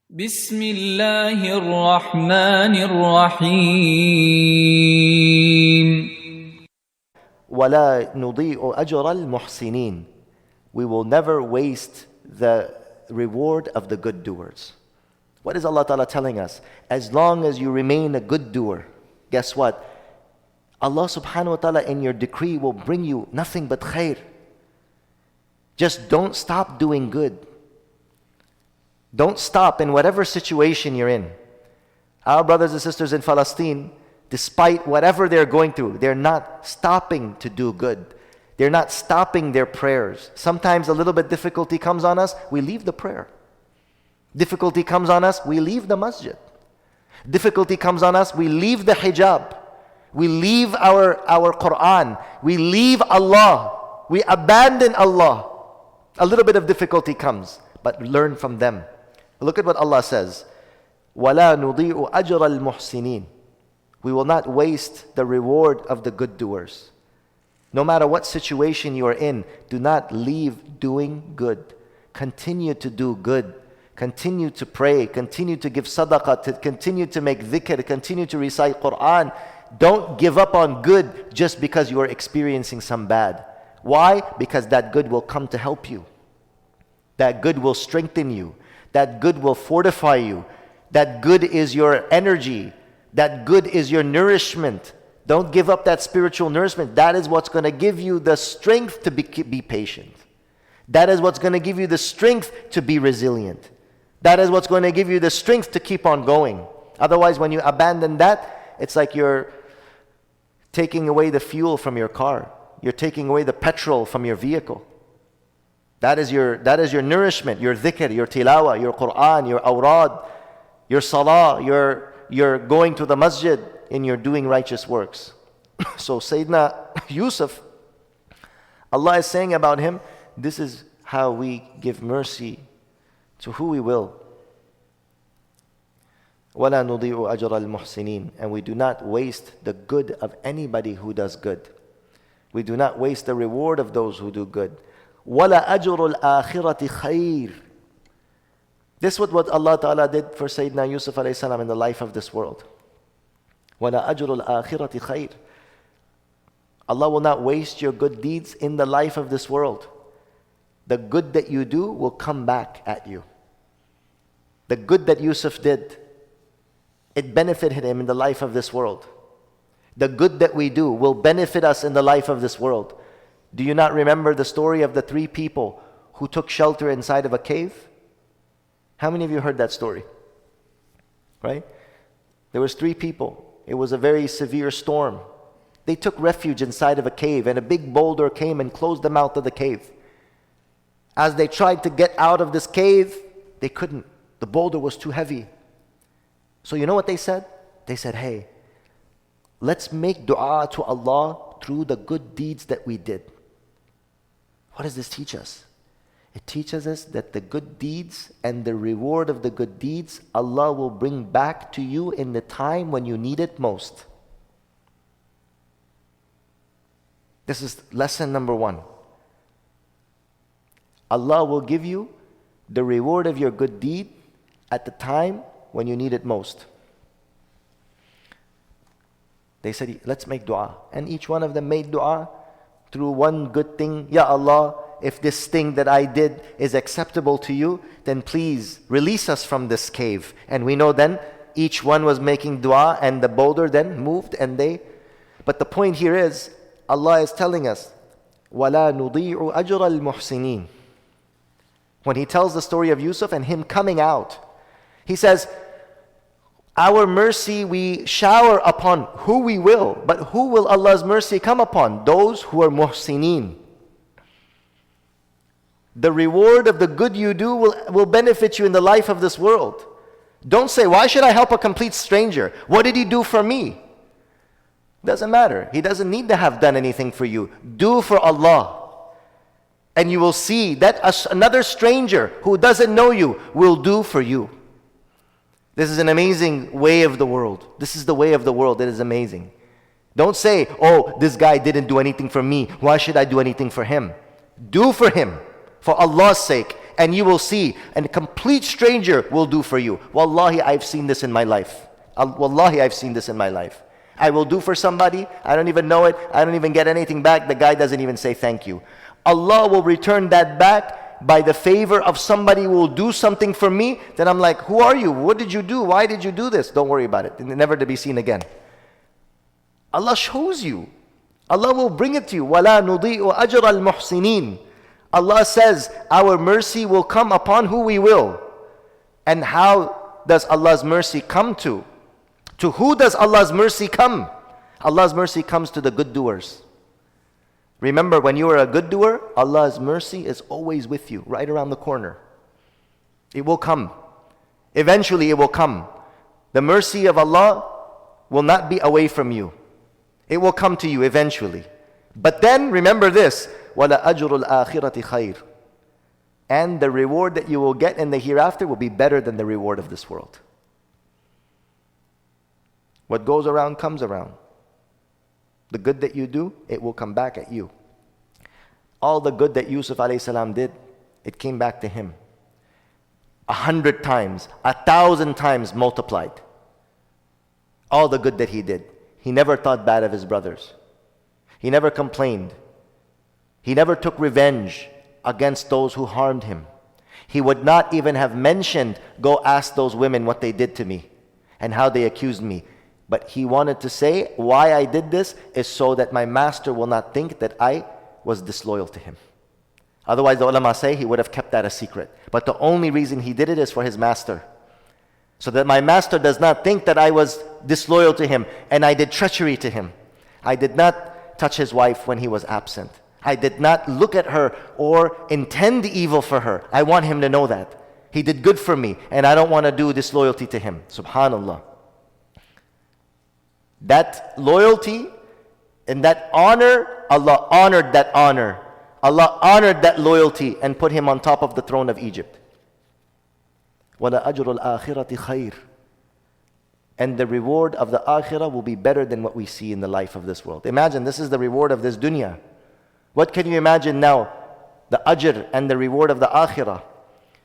بسم الله الرحمن الرحيم وَلَا نُضِيءُ أَجْرَ الْمُحْسِنِينَ. We will never waste the reward of the good doers. What is Allah Ta'ala telling us? As long as you remain a good doer, guess what? Allah Subhanahu wa Ta'ala in your decree will bring you nothing but khair. Just don't stop doing good. Don't stop in whatever situation you're in. Our brothers and sisters in Palestine, despite whatever they're going through, they're not stopping to do good. They're not stopping their prayers. Sometimes a little bit difficulty comes on us, we leave the prayer. Difficulty comes on us, we leave the masjid. Difficulty comes on us, we leave the hijab. We leave our Quran. We leave Allah. We abandon Allah. A little bit of difficulty comes, but learn from them. Look at what Allah says. وَلَا نُضِيءُ أَجْرَ الْمُحْسِنِينَ. We will not waste the reward of the good doers. No matter what situation you are in, do not leave doing good. Continue to do good. Continue to pray. Continue to give sadaqah. Continue to make dhikr. Continue to recite Quran. Don't give up on good just because you are experiencing some bad. Why? Because that good will come to help you. That good will strengthen you. That good will fortify you. That good is your energy. That good is your nourishment. Don't give up that spiritual nourishment. That is what's going to give you the strength to be patient. That is what's going to give you the strength to be resilient. That is what's going to give you the strength to keep on going. Otherwise, when you abandon that, it's like you're taking away the fuel from your car. You're taking away the petrol from your vehicle. That is your nourishment, your dhikr, your tilawah, your Quran, your awrad, your salah, your going to the masjid, and you're doing righteous works. So Sayyidina Yusuf, Allah is saying about him, this is how we give mercy to who we will. وَلَا نُضِيعُ أَجْرَ الْمُحْسِنِينَ. And we do not waste the good of anybody who does good. We do not waste the reward of those who do good. وَلَا أَجْرُ الْآخِرَةِ خَيْرٌ. This is what Allah Ta'ala did for Sayyidina Yusuf alayhi salam in the life of this world. وَلَا أَجْرُ الْآخِرَةِ خَيْرٌ. Allah will not waste your good deeds in the life of this world. The good that you do will come back at you. The good that Yusuf did, it benefited him in the life of this world. The good that we do will benefit us in the life of this world. Do you not remember the story of the 3 people who took shelter inside of a cave? How many of you heard that story? Right? There was 3 people. It was a very severe storm. They took refuge inside of a cave, and a big boulder came and closed the mouth of the cave. As they tried to get out of this cave, they couldn't. The boulder was too heavy. So you know what they said? They said, hey, let's make dua to Allah through the good deeds that we did. What does this teach us? It teaches us that the good deeds and the reward of the good deeds, Allah will bring back to you in the time when you need it most. This is lesson number 1. Allah will give you the reward of your good deed at the time when you need it most. They said, let's make dua. And each one of them made dua through one good thing. Ya Allah, if this thing that I did is acceptable to you, then please release us from this cave. And we know then each one was making dua, and the boulder then moved, but the point here is, Allah is telling us, وَلَا نُضِيعُ أَجْرَ الْمُحْسِنِينَ. When He tells the story of Yusuf and him coming out, He says, our mercy we shower upon who we will, but who will Allah's mercy come upon? Those who are muhsineen. The reward of the good you do will benefit you in the life of this world. Don't say, why should I help a complete stranger? What did he do for me? Doesn't matter. He doesn't need to have done anything for you. Do for Allah. And you will see that another stranger who doesn't know you will do for you. This is an amazing way of the world. This is the way of the world. It is amazing. Don't say, oh, this guy didn't do anything for me. Why should I do anything for him? Do for him, for Allah's sake. and you will see, and a complete stranger will do for you. Wallahi, I've seen this in my life. Wallahi, I've seen this in my life. I will do for somebody, I don't even know it, I don't even get anything back, the guy doesn't even say thank you. Allah will return that back by the favor of somebody who will do something for me. Then I'm like, who are you? What did you do? Why did you do this? Don't worry about it. Never to be seen again. Allah shows you. Allah will bring it to you. وَلَا نُضِيءُ أَجْرَ الْمُحْسِنِينَ. Allah says, our mercy will come upon who we will. And how does Allah's mercy come to? To who does Allah's mercy come? Allah's mercy comes to the good doers. Remember, when you are a good doer, Allah's mercy is always with you, right around the corner. It will come. Eventually it will come. The mercy of Allah will not be away from you. It will come to you eventually. But then, remember this, وَلَا أَجْرُ الْآخِرَةِ خَيْرٌ. And the reward that you will get in the hereafter will be better than the reward of this world. What goes around comes around. The good that you do, it will come back at you. All the good that Yusuf alayhi salam did, it came back to him. 100 times, 1,000 times multiplied. All the good that he did. He never thought bad of his brothers. He never complained. He never took revenge against those who harmed him. He would not even have mentioned, go ask those women what they did to me and how they accused me. But he wanted to say, why I did this is so that my master will not think that I was disloyal to him. Otherwise, the ulama say he would have kept that a secret. But the only reason he did it is for his master. So that my master does not think that I was disloyal to him and I did treachery to him. I did not touch his wife when he was absent. I did not look at her or intend evil for her. I want him to know that. He did good for me and I don't want to do disloyalty to him. Subhanallah. That loyalty and that honor, Allah honored that honor. Allah honored that loyalty and put him on top of the throne of Egypt. وَلَا أَجْرُ الْآخِرَةِ خَيْرٌ. And the reward of the akhirah will be better than what we see in the life of this world. Imagine, this is the reward of this dunya. What can you imagine now? The ajr and the reward of the akhirah.